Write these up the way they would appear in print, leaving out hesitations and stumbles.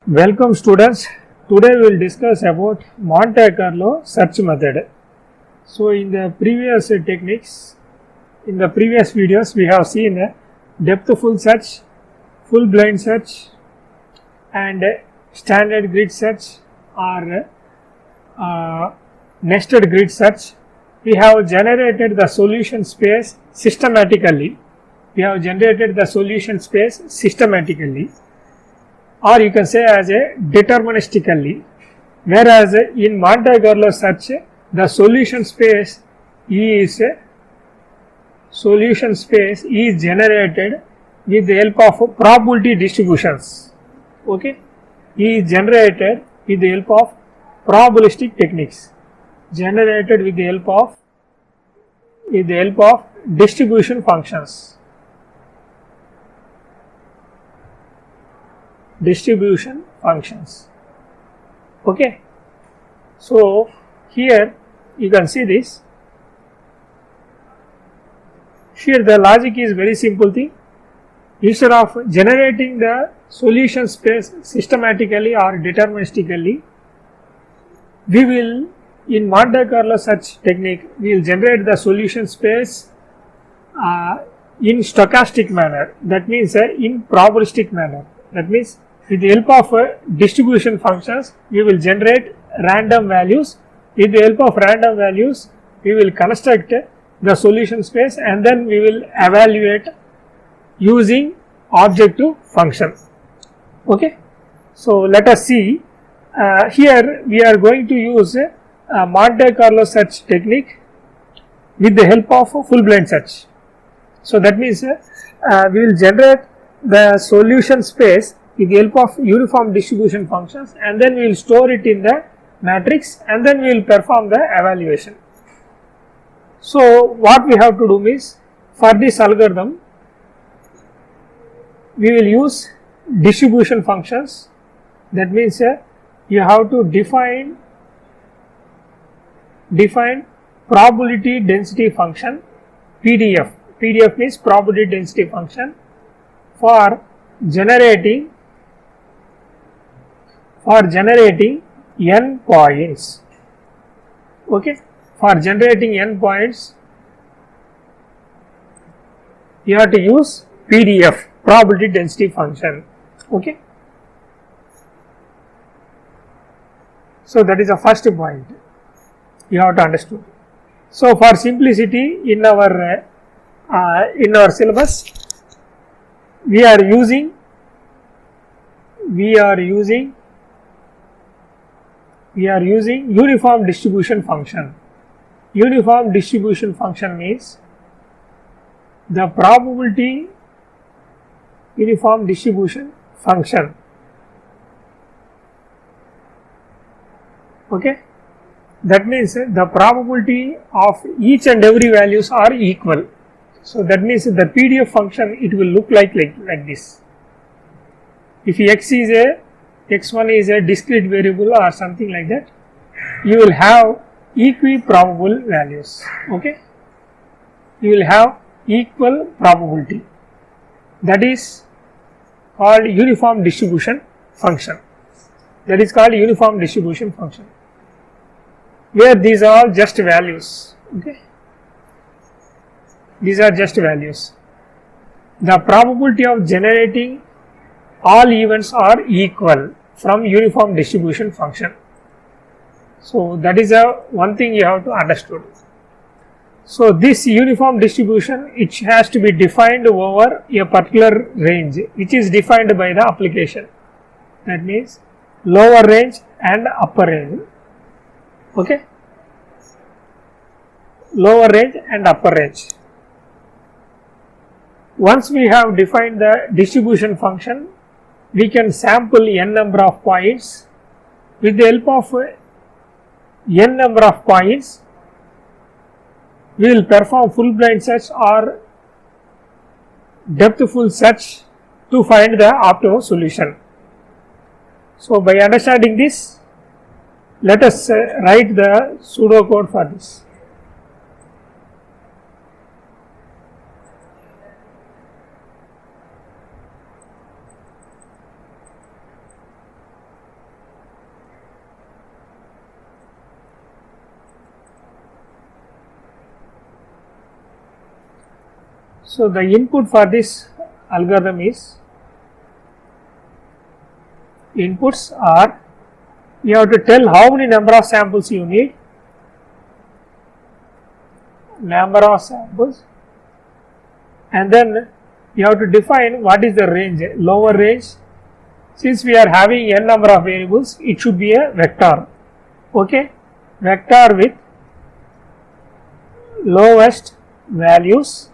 Welcome students. Today we will discuss about Monte Carlo search method. So in the previous techniques, in the previous videos we have seen depth full search, full blind search and standard grid search or nested grid search. We have generated the solution space systematically. Or you can say as a deterministically, whereas in Monte Carlo search the solution space is generated with the help of probability distributions. Okay, is generated with the help of probabilistic techniques, generated with the help of distribution functions. Okay, so here you can see this. Here the logic is very simple thing. Instead of generating the solution space systematically or deterministically, we will, in Monte Carlo search technique, we will generate the solution space in stochastic manner, that means in probabilistic manner. That means with the help of distribution functions we will generate random values. With the help of random values we will construct the solution space and then we will evaluate using objective function. Okay, so let us see. Here we are going to use Monte Carlo search technique with the help of full blind search. So that means we will generate the solution space with the help of uniform distribution functions and then we will store it in the matrix and then we will perform the evaluation. So what we have to do is, for this algorithm we will use distribution functions. That means you have to define probability density function, PDF means probability density function, for generating n points. Okay, for generating n points you have to use PDF, probability density function. Okay, so that is the first point you have to understand. So for simplicity, in our syllabus we are using uniform distribution function. Uniform distribution function means the probability uniform distribution function. Okay, that means the probability of each and every values are equal. So that means the PDF function, it will look like this. If x1 is a discrete variable or something like that, you will have equiprobable values. Okay, you will have equal probability. That is called uniform distribution function. Where these are all just values. Okay, these are just values. The probability of generating all events are equal from uniform distribution function. So that is one thing you have to understand. So this uniform distribution, it has to be defined over a particular range which is defined by the application. That means lower range and upper range. Okay, lower range and upper range. Once we have defined the distribution function, we can sample n number of points. With the help of n number of points, we will perform full blind search or depth full search to find the optimal solution. So by understanding this, let us write the pseudocode for this. So the input for this algorithm is, inputs are, you have to tell how many number of samples you need, number of samples, and then you have to define what is the range, lower range. Since we are having n number of variables, it should be a vector, okay, vector with lowest values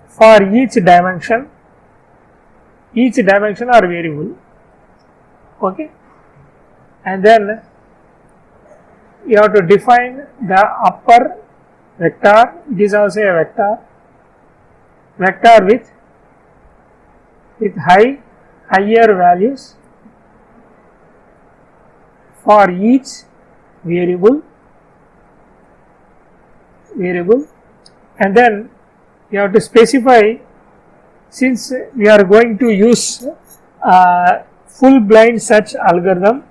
for each dimension or variable, okay, and then you have to define the upper vector. It is also a vector with higher values for each variable, and then you have to specify, since we are going to use full blind search algorithm,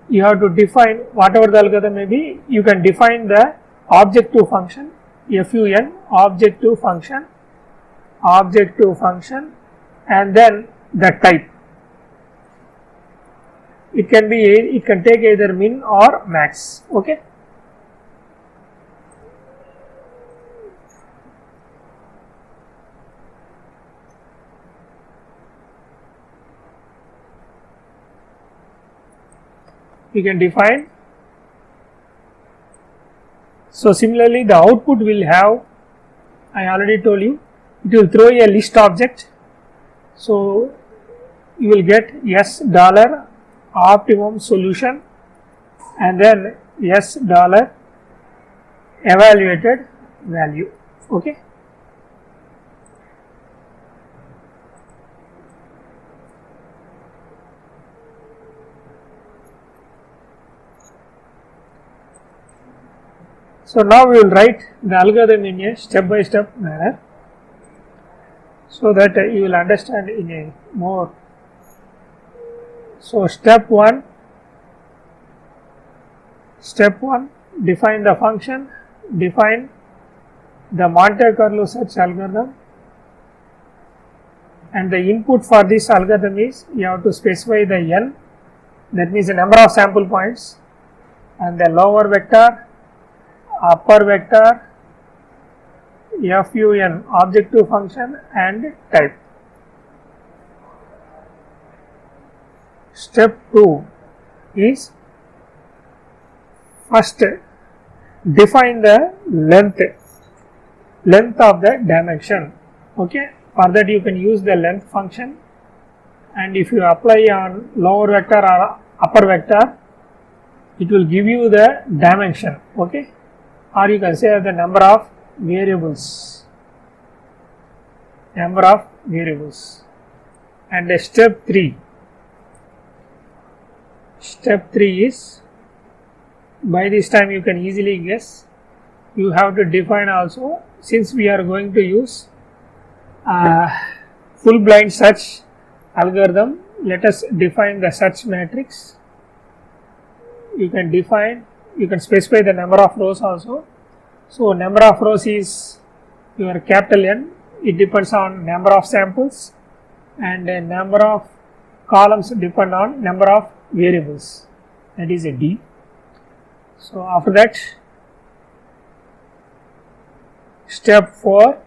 you have to define whatever the algorithm may be. You can define the objective function, fun, objective function, and then the type. It can take either min or max, okay. You can define. So similarly, the output will have, I already told you, it will throw a list object. So you will get yes dollar optimum solution, and then yes dollar evaluated value, okay. So now we will write the algorithm in a step-by-step manner, so that you will understand in a more. So step 1, define the function, define the Monte Carlo search algorithm, and the input for this algorithm is, you have to specify the n, that means the number of sample points, and the lower vector, upper vector, fun, objective function, and type. Step 2 is, first define the length of the dimension, okay. For that you can use the length function, and if you apply on lower vector or upper vector, it will give you the dimension, okay, or you can say the number of variables, and step 3 is, by this time you can easily guess, you have to define also, since we are going to use full blind search algorithm, let us define the search matrix. You can specify the number of rows also. So number of rows is your capital N, it depends on number of samples, and number of columns depend on number of variables, that is a D. So after that, step 4,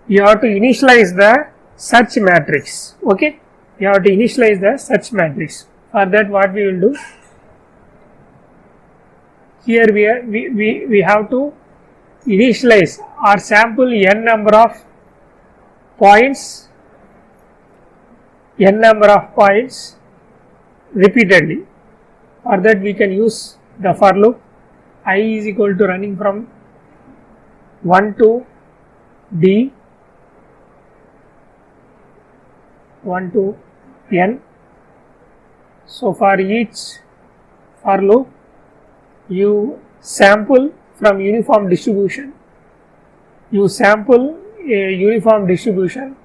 you have to initialize the search matrix, okay. You have to initialize the search matrix. For that, what we will do, here we have to initialize or sample n number of points repeatedly. For that we can use the for loop. I is equal to running from 1 to d, 1 to n. So for each for loop, you sample from uniform distribution. You sample a uniform distribution,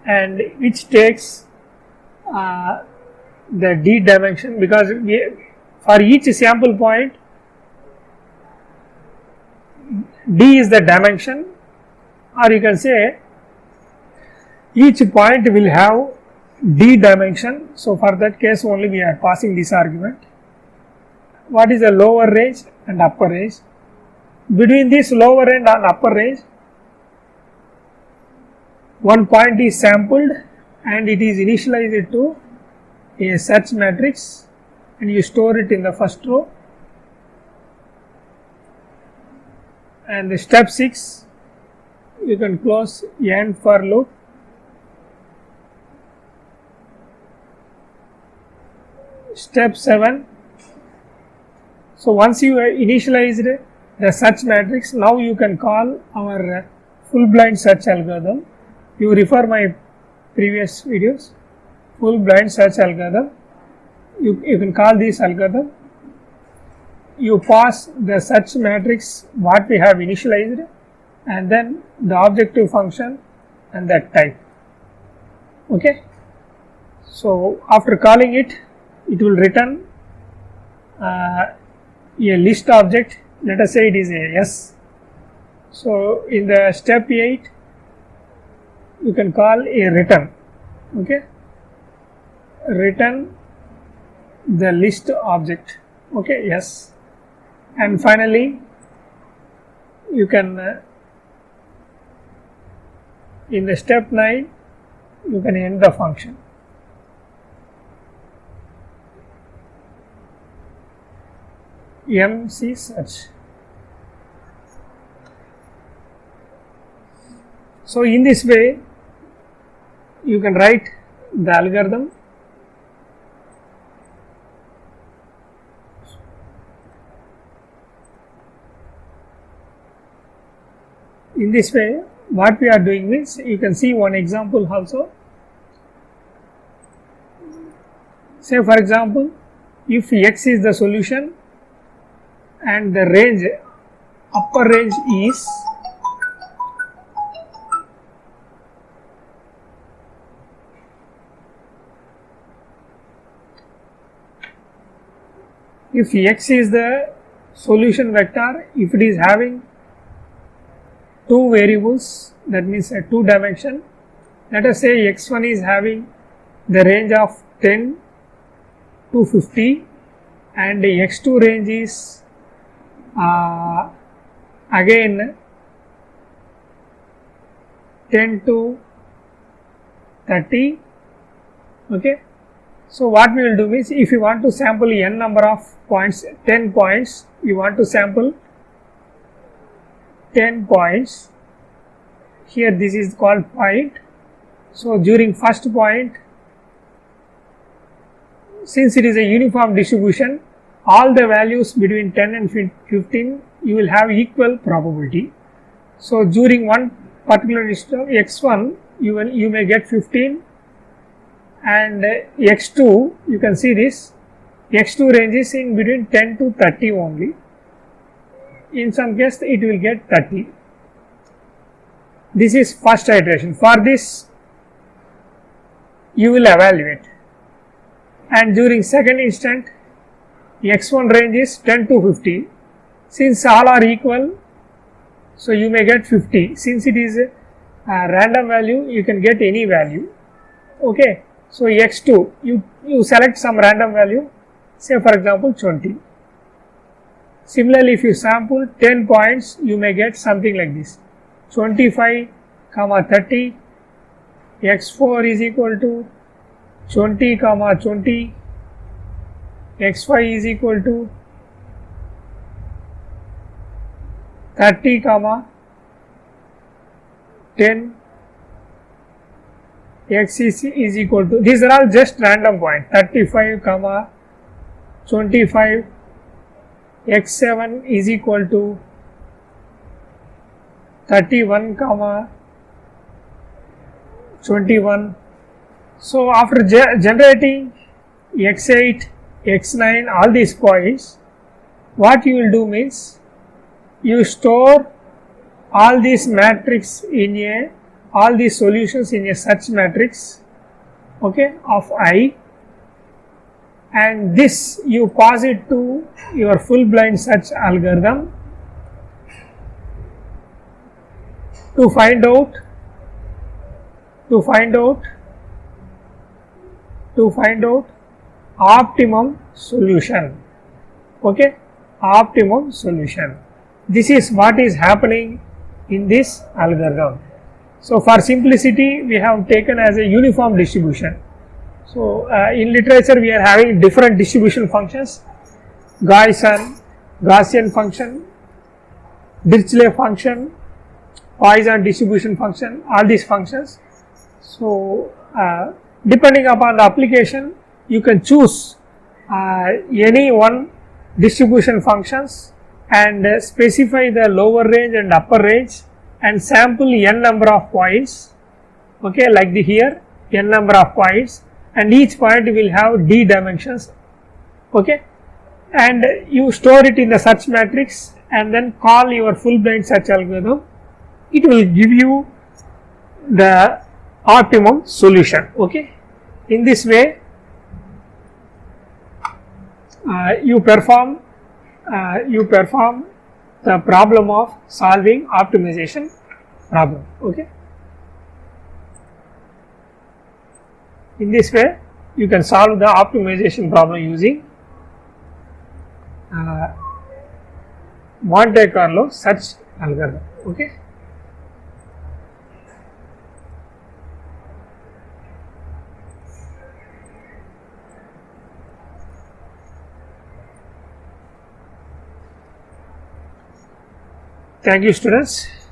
and which takes the d dimension, because for each sample point d is the dimension, or you can say each point will have d dimension. So for that case only we are passing this argument. What is the lower range and upper range? Between this lower end and upper range, one point is sampled and it is initialized to a search matrix, and you store it in the first row. And the step 6, you can close end for loop. Step 7, so once you initialized the search matrix, now you can call our full blind search algorithm. You refer my previous videos, full blind search algorithm. You can call this algorithm. You pass the search matrix what we have initialized, and then the objective function and that type. Okay. So after calling it, it will return a list object. Let us say it is a S. So in the step 8, you can call a return. Okay, return the list object. Okay, yes. And finally, you can in the step 9, you can end the function. MC search. So in this way, you can write the algorithm. In this way, what we are doing means, you can see one example also. Say for example, if X is the solution and the range, upper range is if X is the solution vector, if it is having two variables, that means a two dimension. Let us say X1 is having the range of 10 to 50 and the X2 range is again 10 to 30. Okay. So what we will do is, if you want to sample n number of points, 10 points, you want to sample 10 points. Here this is called point. So during first point, since it is a uniform distribution, all the values between 10 and 15 you will have equal probability. So during one particular instance, X1 you may get 15, and X2, you can see this, X2 ranges in between 10 to 30 only. In some case it will get 30. This is first iteration. For this you will evaluate, and during second instant X1 range is 10 to 50. Since all are equal, so you may get 50. Since it is a random value, you can get any value. Okay. So X2, you select some random value, say for example 20. Similarly, if you sample 10 points, you may get something like this: 25, 30, X4 is equal to 20, 20, X5 is equal to 30, 10, X is equal to, these are all just random points, 35, 25, X7 is equal to 31, 21. So after generating X8, X9, all these points, what you will do means, you store all these matrix in a all these solutions in a search matrix, okay, of I, and this you pass it to your full blind search algorithm to find out optimum solution, okay, optimum solution. This is what is happening in this algorithm. So for simplicity we have taken as a uniform distribution. So in literature we are having different distribution functions, Gaussian function, Dirichlet function, Poisson distribution function, all these functions. So depending upon the application you can choose any one distribution functions and specify the lower range and upper range and sample n number of points, okay, like the here n number of points, and each point will have d dimensions, okay, and you store it in the search matrix and then call your full blind search algorithm. It will give you the optimum solution, okay. In this way you perform the problem of solving optimization problem, okay. In this way you can solve the optimization problem using Monte Carlo search algorithm, okay. Thank you, students.